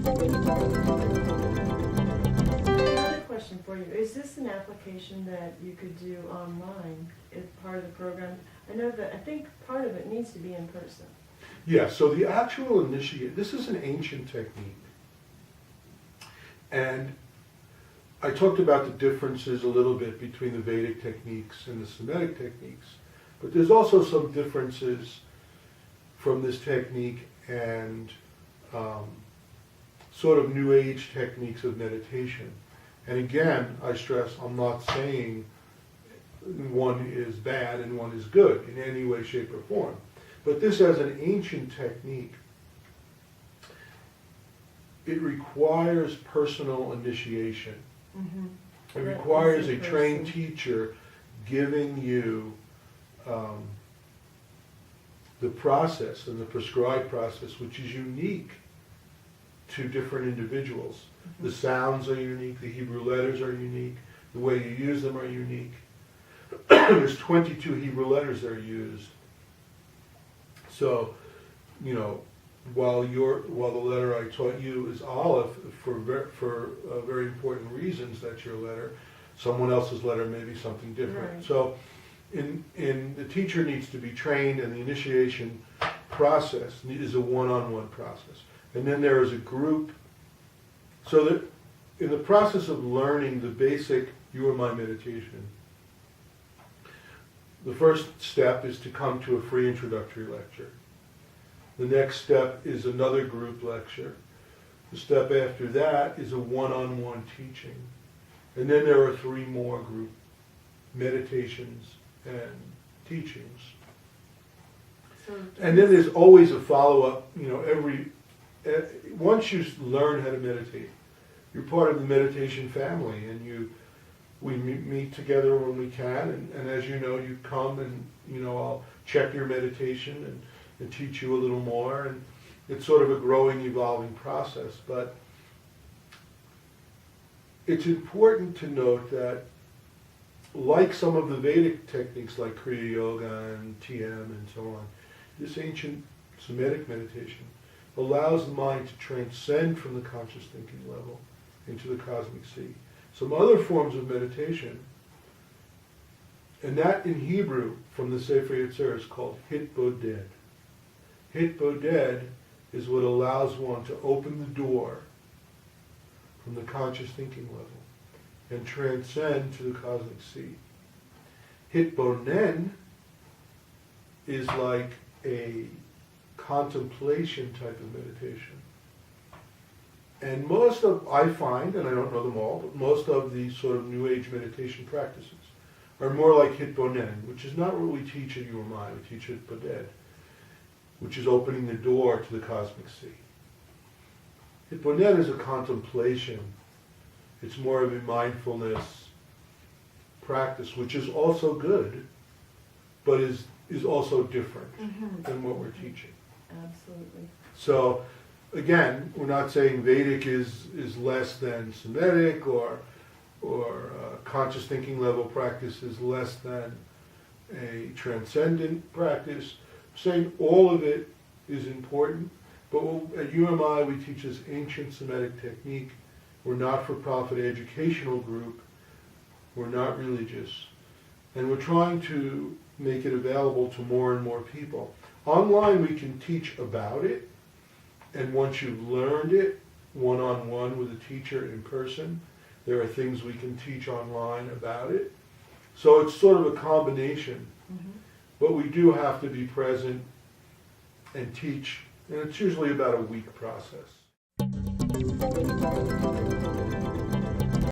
Another question for you. Is this an application that you could do online as part of the program? I know that, I think part of it needs to be in person. Yeah, so the actual initiate, this is an ancient technique. And I talked about the differences a little bit between the Vedic techniques and the Semitic techniques. But there's also some differences from this technique and sort of New Age techniques of meditation. And again, I stress, I'm not saying one is bad and one is good in any way, shape, or form. But this as an ancient technique, it requires personal initiation. Mm-hmm. It requires a trained teacher giving you the process and the prescribed process, which is unique to different individuals. Mm-hmm. The sounds are unique, the Hebrew letters are unique, the way you use them are unique. There's 22 Hebrew letters that are used. So, you know, while the letter I taught you is Aleph, for very important reasons, that's your letter, someone else's letter may be something different. Right. So, in the teacher needs to be trained, and the initiation process is a one-on-one process. And then there is a group, so that in the process of learning the basic You Are My meditation, the first step is to come to a free introductory lecture. The next step is another group lecture. The step after that is a one-on-one teaching. And then there are 3 more group meditations and teachings. And then there's always a follow-up, you know, once you learn how to meditate, you're part of the meditation family, and we meet together when we can, and as you know, you come and, you know, I'll check your meditation and teach you a little more, and it's sort of a growing, evolving process. But it's important to note that, like some of the Vedic techniques like Kriya Yoga and TM and so on, this ancient Semitic meditation allows the mind to transcend from the conscious thinking level into the cosmic sea. Some other forms of meditation, and that in Hebrew from the Sefer Yetzirah is called Hitboded. Hitboded is what allows one to open the door from the conscious thinking level and transcend to the cosmic sea. Hitbonen is like a contemplation type of meditation. And I find, and I don't know them all, but most of these sort of New Age meditation practices are more like Hitbonen, which is not what we teach at UMI. We teach Hitboded, which is opening the door to the cosmic sea. Hitbonen is a contemplation. It's more of a mindfulness practice, which is also good, but is also different than what we're teaching. Absolutely. So, again, we're not saying Vedic is less than Semitic, or conscious thinking level practice is less than a transcendent practice. Saying all of it is important, but at UMI we teach this ancient Semitic technique. We're not-for-profit educational group. We're not religious. And we're trying to make it available to more and more people. Online we can teach about it, and once you've learned it one-on-one with a teacher in person, there are things we can teach online about it. So it's sort of a combination. But we do have to be present and teach, and it's usually about a week process.